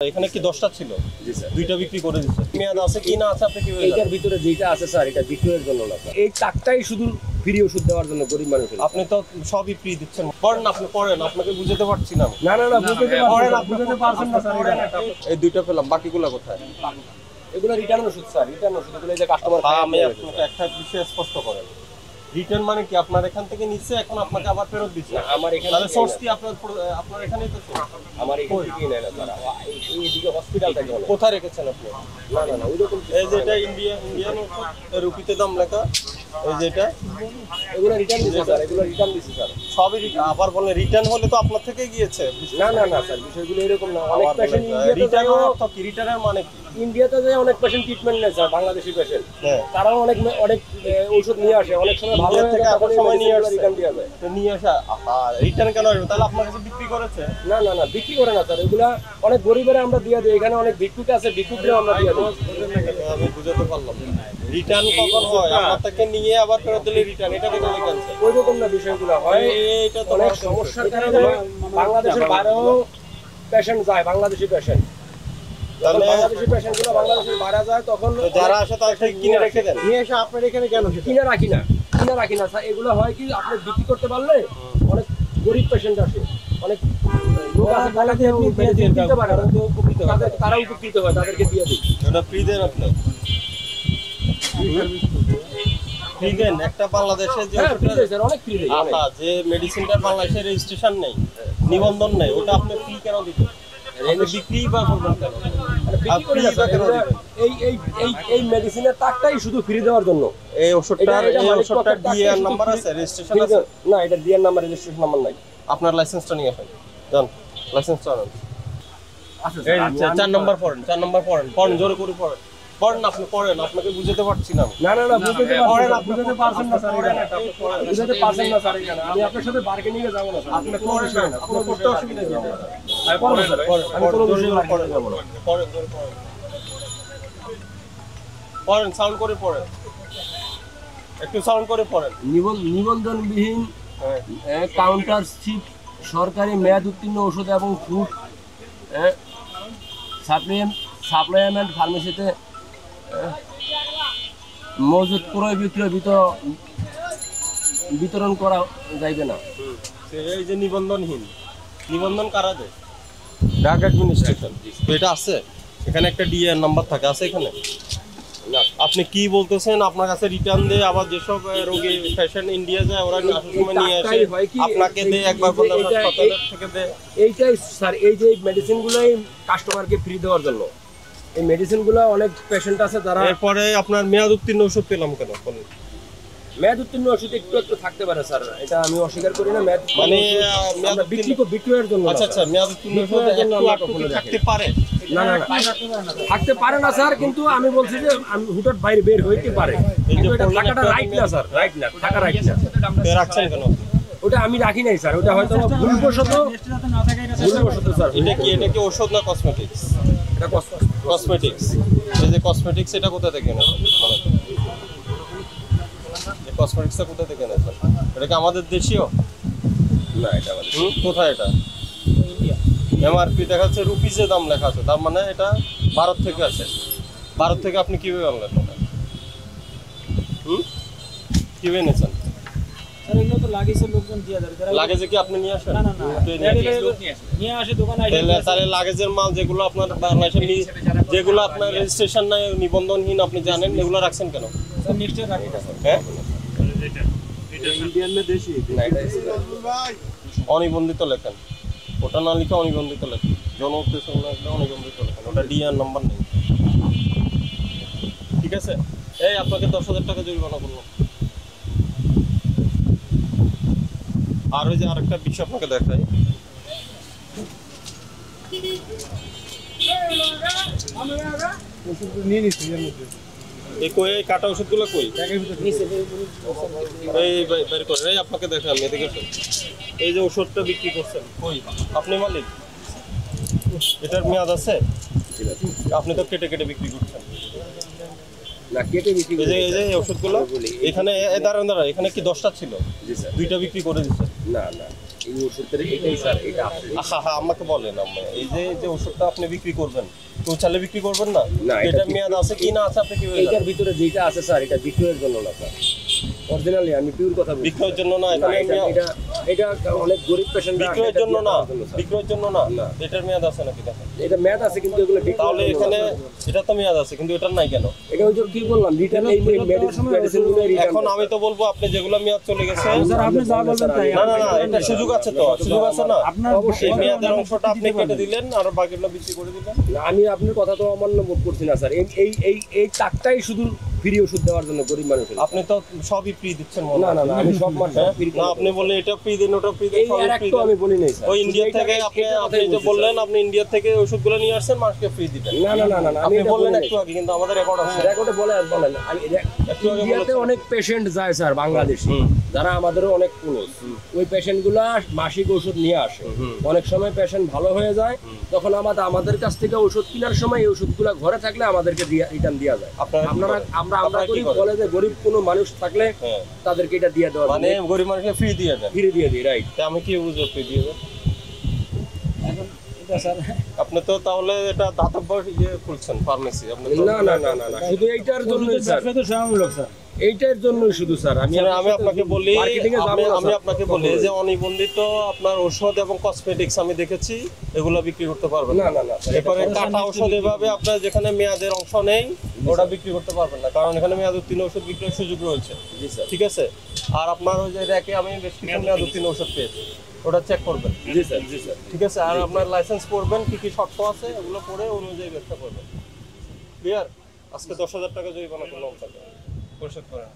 এখানে কি 10টা ছিল? জি স্যার। 2টা বিক্রি করে দিচ্ছে। মেয়াদ আছে কি না আছে আপনি কিভাবে এইটার জানেন? ভিতরে যেটা আছে স্যার এটা বিক্রয়ের জন্য না স্যার। এই টাকটাই শুধু ফ্রি ওষুধ দেওয়ার জন্য গরিব মানুষের। আপনি তো সবই ফ্রি দিচ্ছেন। পড়েন আপনি পড়েন, আপনাকে বুঝাতে পারছি না। না বুঝতে পড়েন পারছেন আপনি বুঝতে পারছেন না স্যার। এই 2টা পেলাম, বাকিগুলো কোথায়? এগুলো রিটার্ন ওষুধ স্যার, রিটার্ন ওষুধ এগুলো যে কাস্টমার আমি আপনাকে একটা বিষয় স্পষ্ট করেন। রিটার্ন মানে কি আপনার এখান থেকে নিচ্ছে এখন আপনাকে আবার ফেরত দিচ্ছে? আমার এখানে তাহলে সোর্স কি আপনার এখানেই তো source? আমার এখান থেকেই নেয় না স্যার। এইদিকে হসপিটাল থেকে নেয়। কোথায় রেখেছেন আপনি? না ওইরকম এই যে এটা ইন্ডিয়ান রুপিতে দাম লেখা, এই যে এটা এগুলো রিটার্ন দিছে স্যার, এগুলো রিটার্ন দিছে স্যার। সবই আবার বলে রিটার্ন হলে তো আপনার থেকে গিয়েছে। না স্যার, বিষয়গুলো এরকম না। অনেক পেশেন্ট রিটার্নের অর্থ কি? রিটার্নের মানে কি? ইন্ডিয়াতে যে অনেক পেশেন্ট ট্রিটমেন্ট নেয় স্যার, বাংলাদেশি পেশেন্ট। হ্যাঁ, তারাও অনেক ওষুধ নিয়ে আসে, অনেক সময় ভালো হয়ে থেকে যায়, আপনার সময় নিয়ে আসে রিটার্ন দিয়ে যায়। তো নিয়ে আসা রিটার্ন কেন আসবে? তাহলে আপনার কাছে বিক্রি করেছে? না বিক্রি করে না স্যার, এগুলা অনেক গরিবের আমরা দিয়ে দিই। এখানে অনেক ভিক্ষুক আছে, ভিক্ষুকরা আমরা দিয়ে দিই। আমি বুঝাতে পারলাম। রিটার্ন কখন হয়? আপনার থেকে নিয়ে আবার ফেরত দিলে রিটার্ন, এটা কোথায় লেখা আছে? ওইরকম না বিষয়গুলো হয়। এটা তো অনেক সমস্যার কারণে বাংলাদেশের বাইরেও পেশেন্ট যায়, বাংলাদেশি পেশেন্ট। তাহলে বাংলাদেশি পেশেন্টগুলো বাংলাদেশের বাইরে যায়, তখন যারা আসে তাদের থেকে কিনে রেখে দেন? নিয়ে এসে আপনার এখানে কেন কিনে রাখি না স্যার। এগুলো হয় কি আপনি বিক্রি করতে পারলে অনেক গরিব পেশেন্ট আসে, অনেক লোক আছে টাকা দিয়ে দিতে পারে না, তারা উপকৃত হয়, তাদেরকে দিয়ে দিই। ওটা ফ্রি দেন আপনি? ফ্রি দেন? একটা বাংলাদেশে যে ফ্রি দেয় স্যার, অনেক ফ্রি দেয়। যে মেডিসিনটা বাংলাদেশে রেজিস্ট্রেশন নেই, নিবন্ধন নেই, ওটা আপনি ফ্রি কেন দিবেন? বিক্রি বা করবেন কেন? এই মেডিসিনের টাকটাই শুধু ফ্রি দেওয়ার জন্য। এই ওষুধটার ডিএর নাম্বার আছে, রেজিস্ট্রেশন আছে? না, এটা ডিএর নাম্বার, রেজিস্ট্রেশন নাম্বার নাই। আপনার লাইসেন্সটা নিয়ে আসেন, যান লাইসেন্সটা আনেন। এই 4 নাম্বার পড়েন, 4 নাম্বার পড়েন জোরে করে পড়েন আপনি পড়েন, আপনাকে বুঝাতে পারছি না। না বুঝতে পারছেন না স্যার, বুঝতে পারছেন না স্যার। আমি আপনার সাথে বার্গেনিং এ যাব না স্যার। আপনি কোন বিষয় না, আপনি করতে অসুবিধা নেই। আমি পড়ব স্যার, আমি কোন বিষয় পড়ে যাব না। পড়েন সাউন্ড করে পড়েন, একটু সাউন্ড করে পড়েন। নিবন্ধনবিহীন কাউন্টারশিপ সরকারি মেয়াদ উত্তীর্ণ ওষুধ এবং ফুড সাপ্লিমেন্ট ফার্মেসিতে মজুদ ক্রয় বিক্রয় বিতরণ করা যাইবে না। এই যে নিবন্ধন কারা দেয়? Drug administration. এটা আছে এখানে, একটা ডিএর নাম্বার থাকে, আছে এখানে? আপনি কি বলতেছেন? আপনার কাছে রিটার্ন দেয়, আবার যেসব রোগী পেশেন্ট ইন্ডিয়া যায় ওরা আসার সময় নিয়ে আসে, আপনাকে দেয় একবার বলে হাসপাতালের থেকে দেয়। এইটাই স্যার, এই যে মেডিসিনগুলোই কাস্টমারকে ফ্রি দেওয়ার জন্য। এই মেডিসিনগুলো অনেক পেশেন্ট আছে যারা। এরপরে আপনার মেয়াদ উত্তীর্ণ ওষুধ পেলাম কেন? মেয়াদ উত্তীর্ণ ওষুধ একটু থাকতে পারে স্যার, এটা আমি অস্বীকার করি না। মানে বিক্রয়ের জন্য। আচ্ছা, মেয়াদ উত্তীর্ণ ওষুধ থাকতে পারে? না থাকতে পারে না স্যার, কিন্তু আমি বলছি যে আমি হুটহাট বাইরে বের হইতে পারে। এটা থাকাটা রাইট না স্যার, রাইট না, থাকা রাইট না। রাখছেন কেন? ওটা আমি রাখি নাই স্যার, ওটা হয়তো ভুলবশত স্যার। এটা কি ওষুধ না কসমেটিক্স? এটা কসমেটিক্স। এই যে কসমেটিক্স, এটা কোথা থেকে নেন? কসমেটিক্সটা কোথা থেকে নেন? এটা কি আমাদের দেশীয়? না, এটা আমাদের। কোথায় এটা? এমআরপি দেখাচ্ছে রুপিসে দাম লেখা আছে, তার মানে এটা ভারত থেকে আসে। ভারত থেকে আপনি কিভাবে আনলেন? কিভাবে এনেছেন? লাগেজে কি আপনি নিয়ে আসেন? তাহলে লাগেজের মাল যেগুলো আপনার বাংলাদেশে যেগুলো আপনার রেজিস্ট্রেশন নাই, নিবন্ধনহীন, আপনি জানেন এগুলো রাখছেন কেন? হ্যাঁ, অনিবন্ধিত লেখেন। ওটা না লিখে অনিবন্ধিত লেখেন, জন উদ্দেশ্য অনিবন্ধিত লেখেন, ওটা ডিআর নাম্বার নেই। ঠিক আছে, এই আপনাকে 10,000 টাকা জরিমানা করলো। আর ওই যে আরেকটা বিষয় আপনাকে দেখাই, এই কাটা ওষুধগুলো কই? এই বের করে, এই আপনাকে দেখাই আমি, এদিকে এই যে ওষুধটা বিক্রি করছেন, কই আপনি মালিক? এটার মেয়াদ আছে? আপনি তো কেটে কেটে বিক্রি করছেন। এই যে ওষুধগুলো এখানে দাঁড়ান, এখানে কি 10টা ছিল? 2টা বিক্রি করে দিচ্ছে? না এই ওষুধের এটাই স্যার, এটা আছে। আমাকে বলেন, এই যে ওষুধটা আপনি বিক্রি করবেন, তো চাইলে বিক্রি করবেন না? না, এটা মেয়াদ আছে কি না আছে আপনি কি এটার ভিতরে যেটা আছে স্যার, এটা বিক্রয়ের জন্য না স্যার, অরিজিনালি আমি পিওর কথা বলছি। বিক্রয়ের জন্য না, না, এখানে এটা অনেক গরিব পেশেন্ট। বিক্রয়ের জন্য না, বিক্রয়ের জন্য না, এটার মেয়াদ আছে নাকি দেখেন? এটা মেয়াদ আছে কিন্তু এগুলো তাহলে এখানে এটা তো মেয়াদ আছে কিন্তু এটার নাই কেন? এটা ওই যে কি বললাম, রিটার্ন এই মেডিসিনগুলো এখন আমি তো বলবো আপনি যেগুলো মেয়াদ চলে গেছে, স্যার আপনি যা বলবেন তাই। না না না, এটা সুযোগ আছে তো, সুযোগ আছে না? আপনার অবশ্যই এই মেয়াদের অংশটা আপনি কেটে দিলেন আর বাকিগুলো বিক্রি করে দিলেন। আমি আপনার কথা তো অমান্য করছি না স্যার, এই টাকটাই শুধু ফ্রি ওষুধ দেওয়ার জন্য গরিব মানুষের। আপনি তো সবই ফ্রি দিচ্ছেন মনে না হয়। না না, আমি সব মাস ফ্রি না, আপনি বললেন এটা ফ্রি দিন, ওটা ফ্রি দিন, এই সবই আর ফ্রি একটু দিন। আমি বলি নাই স্যার। ওই ইন্ডিয়া থেকে আপনি এটা আপনি যে বললেন আপনি ইন্ডিয়া থেকে ওষুধগুলো নিয়ে আসছেন, মানুষকে ফ্রি দিবেন। না না না না, আপনি বললেন একটু আগে, কিন্তু আমাদের রেকর্ড আছে। রেকর্ডে বলেন আমি একটু আগে ইন্ডিয়াতে বলেছেন। অনেক পেশেন্ট যায় স্যার, বাংলাদেশি, যারা আমাদেরও অনেক ক্লোজ। ওই পেশেন্টগুলা মাসিক ওষুধ নিয়ে আসে, অনেক সময় পেশেন্ট ভালো হয়ে যায়, তখন আমাদের কাছ থেকে ওষুধ কেনার সময় এই ওষুধগুলো ঘরে থাকলে আমাদেরকে রিটার্ন দেওয়া যায়। আপনারা কি আমরা করেন? আমরা আপনারা কি করি, করেন? বলে যে গরিব কোনো মানুষ থাকলে হ্যাঁ। তাদেরকে এটা দিয়ে দেওয়া মানে গরিব মানুষকে ফ্রি দিয়ে দেন। ফিরে দিয়ে দিই, রাইট। তা আমি কি বুঝবো ফ্রি দিয়ে দেন? এখন এটা স্যার আপনি তো তাহলে এটা দাতব্য ইয়ে খুলছেন ফার্মেসি আপনি তো- না না না না না, শুধু এইটার জন্যই স্যার, ব্যবসা তো সেবামূলক স্যার। এইটার জন্যই শুধু স্যার। আমি স্যার, আমি আপনাকে বলি, মার্কেটিংয়ে যাবো না, আমি স্যার। আপনাকে বলি যে অনিবন্ধিত আপনার ওষুধ এবং কসমেটিক্স আমি দেখেছি, এগুলো বিক্রি করতে পারবেন না না না স্যার, এরপরে কাটা ওষুধ এভাবে আপনার যেখানে মেয়াদের অংশ নেই ওটা বিক্রি করতে পারবেন না, কারণ এখানে মেয়াদ উত্তীর্ণ ওষুধ বিক্রির সুযোগ রয়েছে। জি স্যার, ঠিক আছে? আর আপনার ওই যে র্যাকে আমি বেশ কিছু মেয়াদ উত্তীর্ণ ওষুধ পেয়েছি, ওটা চেক করবেন। জি স্যার, জি স্যার। ঠিক আছে? আর আপনার লাইসেন্স করবেন, কি কি শর্ত আছে ওগুলো পড়ে অনুযায়ী ব্যবসা করবেন। ক্লিয়ার? আজকে 10,000 টাকা জরিমানা করলাম, টাকা পরিশোধ করেন।